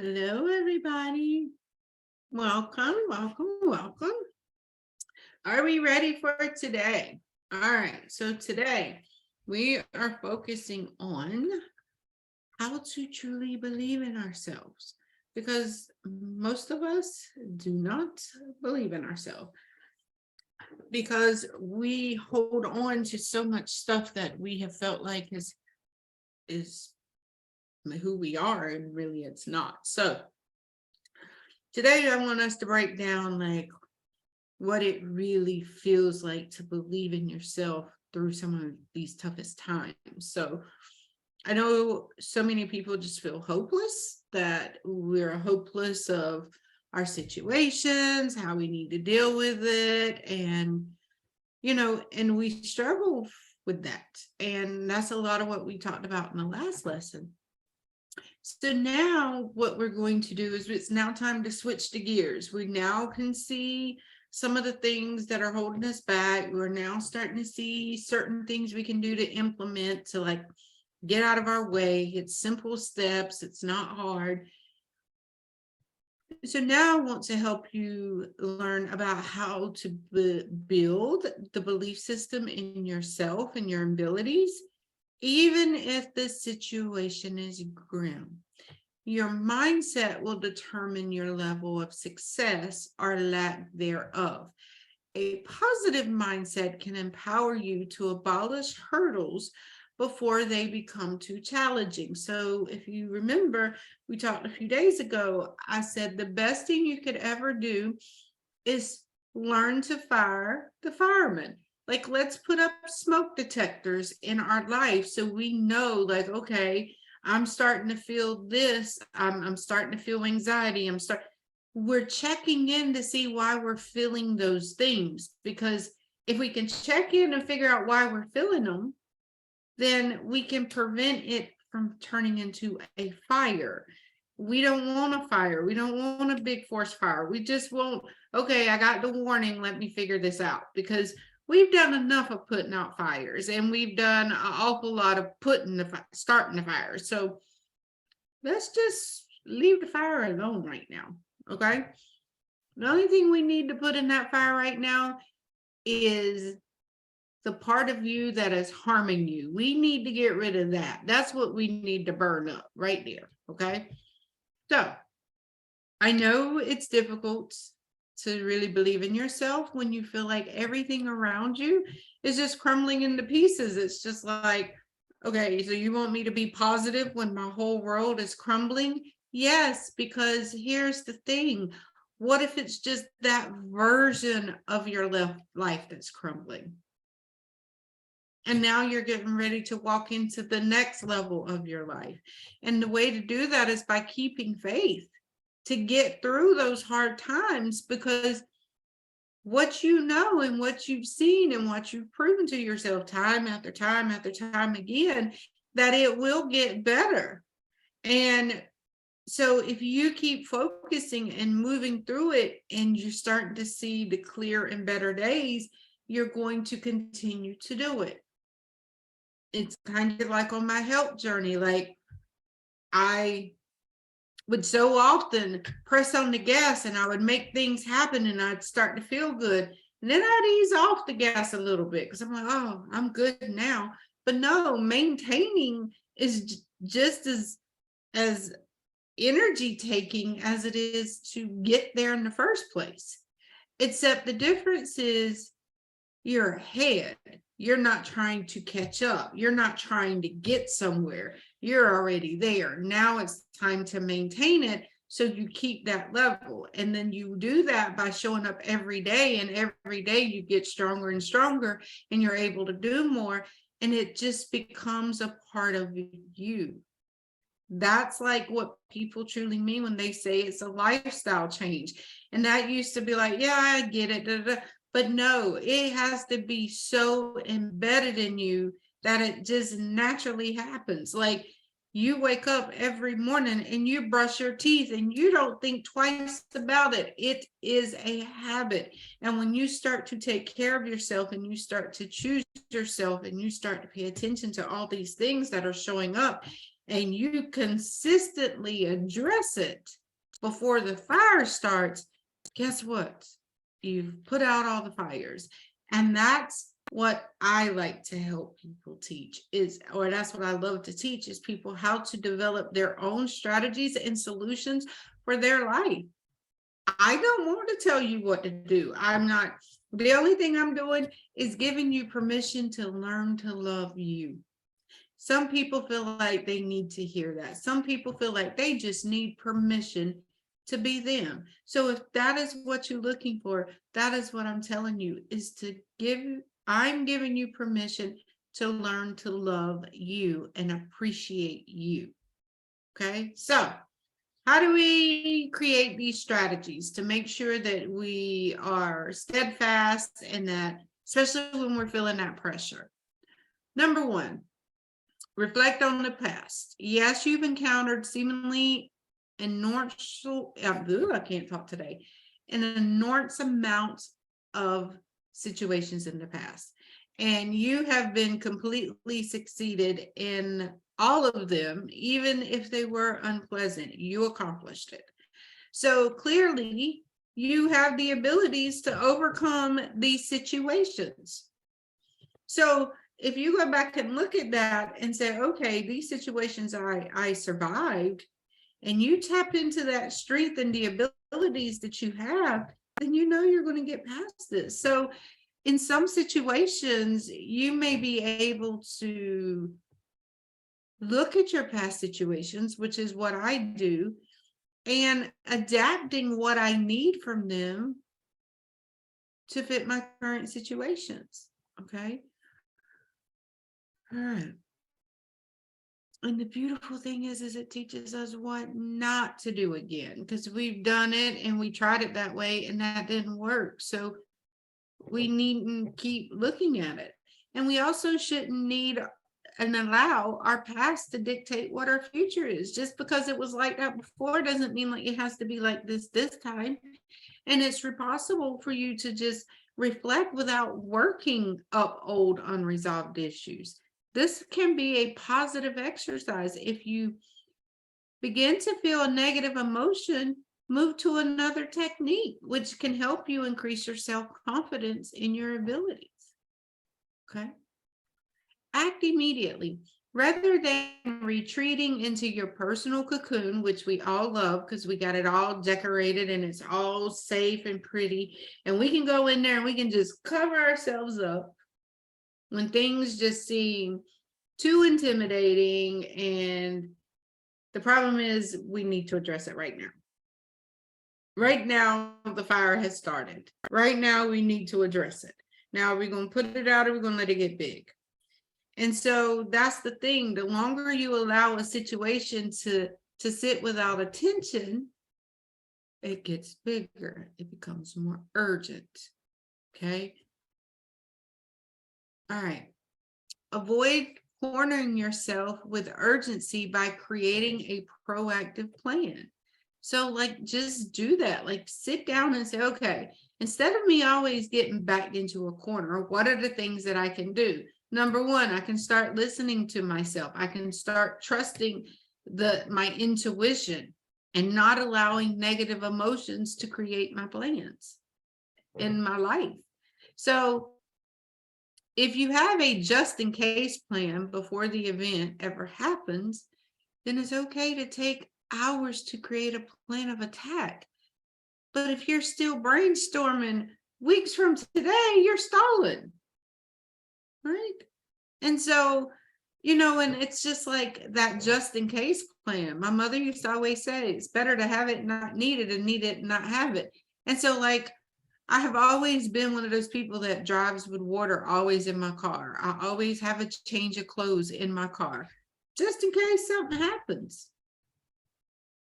Hello, everybody. Welcome, welcome, welcome. Are we ready for today? All right, so today we are focusing on how to truly believe in ourselves because most of us do not believe in ourselves because we hold on to so much stuff that we have felt like is who we are, and really it's not. So today I want us to break down like what it really feels like to believe in yourself through some of these toughest times. So I know so many people just feel hopeless, that we're hopeless of our situations, how we need to deal with it. And we struggle with that. And that's a lot of what we talked about in the last lesson. So now what we're going to do is it's now time to switch to gears. We now can see some of the things that are holding us back. We're now starting to see certain things we can do to implement to like get out of our way. It's simple steps. It's not hard. So now I want to help you learn about how to build the belief system in yourself and your abilities, even if the situation is grim. Your mindset will determine your level of success or lack thereof. A positive mindset can empower you to abolish hurdles before they become too challenging. So if you remember, we talked a few days ago, I said the best thing you could ever do is learn to fire the fireman. Like, let's put up smoke detectors in our life so we know, like, okay, I'm starting to feel this. I'm starting to feel anxiety. We're checking in to see why we're feeling those things, because if we can check in and figure out why we're feeling them, then we can prevent it from turning into a fire. We don't want a fire. We don't want a big forest fire. We just want, okay, I got the warning. Let me figure this out, because we've done enough of putting out fires, and we've done an awful lot of starting the fire. So let's just leave the fire alone right now. Okay. The only thing we need to put in that fire right now is the part of you that is harming you. We need to get rid of that. That's what we need to burn up right there. Okay. So I know it's difficult to really believe in yourself when you feel like everything around you is just crumbling into pieces. It's just like, okay, so you want me to be positive when my whole world is crumbling? Yes, because here's the thing. What if it's just that version of your life that's crumbling? And now you're getting ready to walk into the next level of your life. And the way to do that is by keeping faith to get through those hard times, because what you know and what you've seen and what you've proven to yourself time after time after time again, that it will get better. And so if you keep focusing and moving through it, and you're starting to see the clear and better days, you're going to continue to do it. It's kind of like on my health journey. Like, I would so often press on the gas and I would make things happen and I'd start to feel good. And then I'd ease off the gas a little bit because I'm like, oh, I'm good now. But no, maintaining is just as energy taking as it is to get there in the first place. Except the difference is you're ahead. You're not trying to catch up. You're not trying to get somewhere. You're already there. Now it's time to maintain it so you keep that level. And then you do that by showing up every day, and every day you get stronger and stronger, and you're able to do more. And it just becomes a part of you. That's like what people truly mean when they say it's a lifestyle change. And that used to be like, yeah, I get it. Da, da, da. But no, it has to be so embedded in you that it just naturally happens. Like, you wake up every morning and you brush your teeth and you don't think twice about it. It is a habit. And when you start to take care of yourself and you start to choose yourself and you start to pay attention to all these things that are showing up, and you consistently address it before the fire starts, guess what? You've put out all the fires. And that's what I like to help people teach or that's what I love to teach is people how to develop their own strategies and solutions for their life. I don't want to tell you what to do. The only thing I'm doing is giving you permission to learn to love you. Some people feel like they need to hear that. Some people feel like they just need permission to be them. So if that is what you're looking for, that is what I'm telling you is I'm giving you permission to learn to love you and appreciate you. Okay. So how do we create these strategies to make sure that we are steadfast and that, especially when we're feeling that pressure? Number one, reflect on the past. Yes, you've encountered seemingly enormous, I can't talk today, an enormous amount of situations in the past. And you have been completely succeeded in all of them, even if they were unpleasant. You accomplished it. So clearly, you have the abilities to overcome these situations. So if you go back and look at that and say, okay, these situations I survived, and you tap into that strength and the abilities that you have, then you know you're going to get past this. So in some situations, you may be able to look at your past situations, which is what I do, and adapting what I need from them to fit my current situations. Okay. All right. And the beautiful thing is it teaches us what not to do again, because we've done it and we tried it that way and that didn't work. So we needn't keep looking at it. And we also shouldn't need and allow our past to dictate what our future is. Just because it was like that before doesn't mean like it has to be like this time. And it's possible for you to just reflect without working up old unresolved issues. This can be a positive exercise. If you begin to feel a negative emotion, move to another technique, which can help you increase your self-confidence in your abilities. Okay. Act immediately. Rather than retreating into your personal cocoon, which we all love because we got it all decorated and it's all safe and pretty, and we can go in there and we can just cover ourselves up when things just seem too intimidating. And the problem is we need to address it right now. Right now, the fire has started. Right now, we need to address it. Now, are we going to put it out or are we going to let it get big? And so that's the thing. The longer you allow a situation to sit without attention, it gets bigger. It becomes more urgent. Okay. All right. Avoid cornering yourself with urgency by creating a proactive plan. So like, just do that. Like sit down and say, okay, instead of me always getting backed into a corner, what are the things that I can do? Number one, I can start listening to myself. I can start trusting my intuition and not allowing negative emotions to create my plans in my life. So if you have a just in case plan before the event ever happens, then it's okay to take hours to create a plan of attack. But if you're still brainstorming weeks from today, you're stalling. Right? And so, and it's just like that just in case plan. My mother used to always say, it's better to have it not need it and need it and not have it. And so like, I have always been one of those people that drives with water always in my car. I always have a change of clothes in my car, just in case something happens.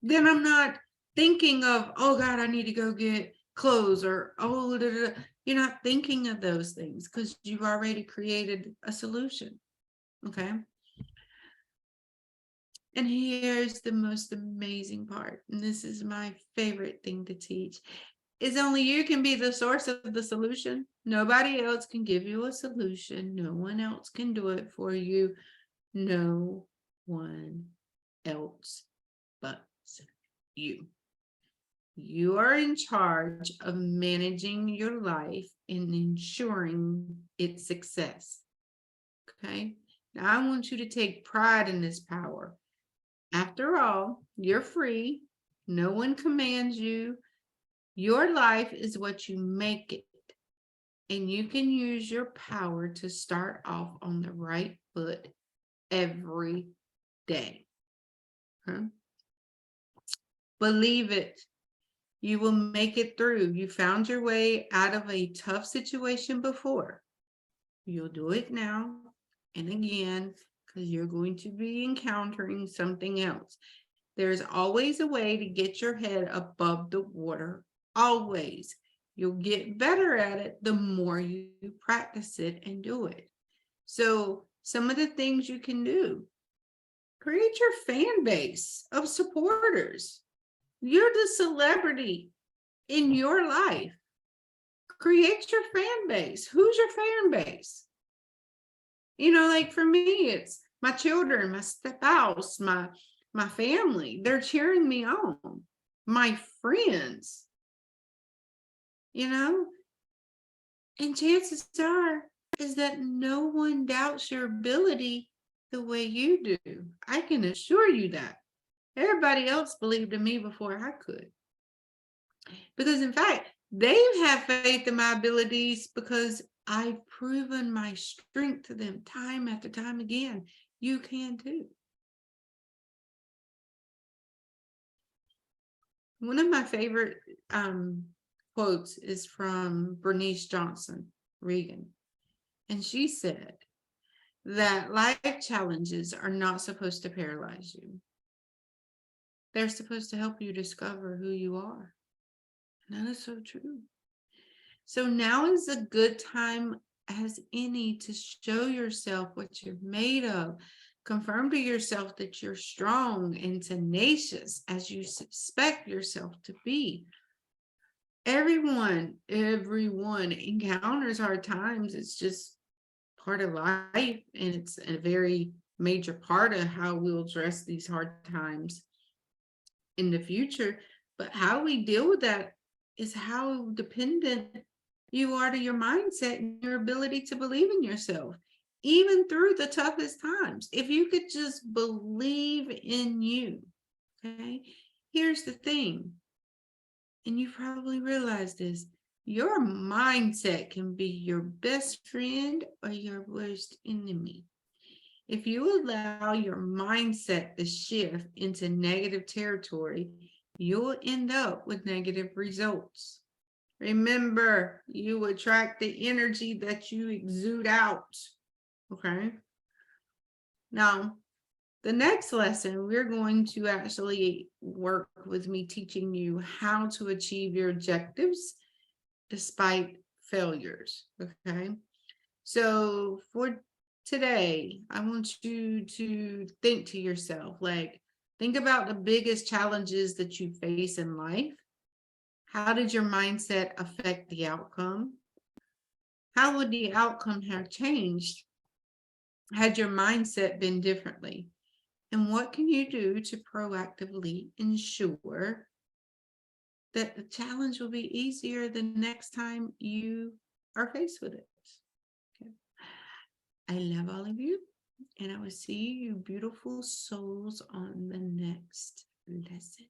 Then I'm not thinking of, oh God, I need to go get clothes or, oh, da, da, da. You're not thinking of those things because you've already created a solution. Okay. And here's the most amazing part. And this is my favorite thing to teach. Is only you can be the source of the solution. Nobody else can give you a solution. No one else can do it for you. No one else but you. You are in charge of managing your life and ensuring its success. Okay? Now, I want you to take pride in this power. After all, you're free. No one commands you. Your life is what you make it. And you can use your power to start off on the right foot every day. Huh? Believe it. You will make it through. You found your way out of a tough situation before. You'll do it now and again because you're going to be encountering something else. There's always a way to get your head above the water. Always. You'll get better at it the more you practice it and do it. So some of the things you can do: create your fan base of supporters. You're the celebrity in your life. Create your fan base. Who's your fan base? You know, like for me, it's my children, my spouse, my family. They're cheering me on. My friends, you know, and chances are is that no one doubts your ability the way you do. I can assure you that. Everybody else believed in me before I could. Because in fact, they have faith in my abilities because I've proven my strength to them time after time again. You can too. One of my favorite quotes is from Bernice Johnson Regan. And she said that life challenges are not supposed to paralyze you. They're supposed to help you discover who you are. And that is so true. So now is a good time as any to show yourself what you're made of. Confirm to yourself that you're strong and tenacious as you suspect yourself to be. Everyone encounters hard times. It's just part of life, and it's a very major part of how we'll address these hard times in the future. But how we deal with that is how dependent you are to your mindset and your ability to believe in yourself, even through the toughest times. If you could just believe in you, okay? Here's the thing, and you probably realize this: your mindset can be your best friend or your worst enemy. If you allow your mindset to shift into negative territory, you'll end up with negative results. Remember, you attract the energy that you exude out. Okay. Now, the next lesson, we're going to actually work with me teaching you how to achieve your objectives despite failures. Okay. So for today, I want you to think to yourself, like, think about the biggest challenges that you face in life. How did your mindset affect the outcome? How would the outcome have changed had your mindset been differently? And what can you do to proactively ensure that the challenge will be easier the next time you are faced with it? Okay. I love all of you, and I will see you beautiful souls on the next lesson.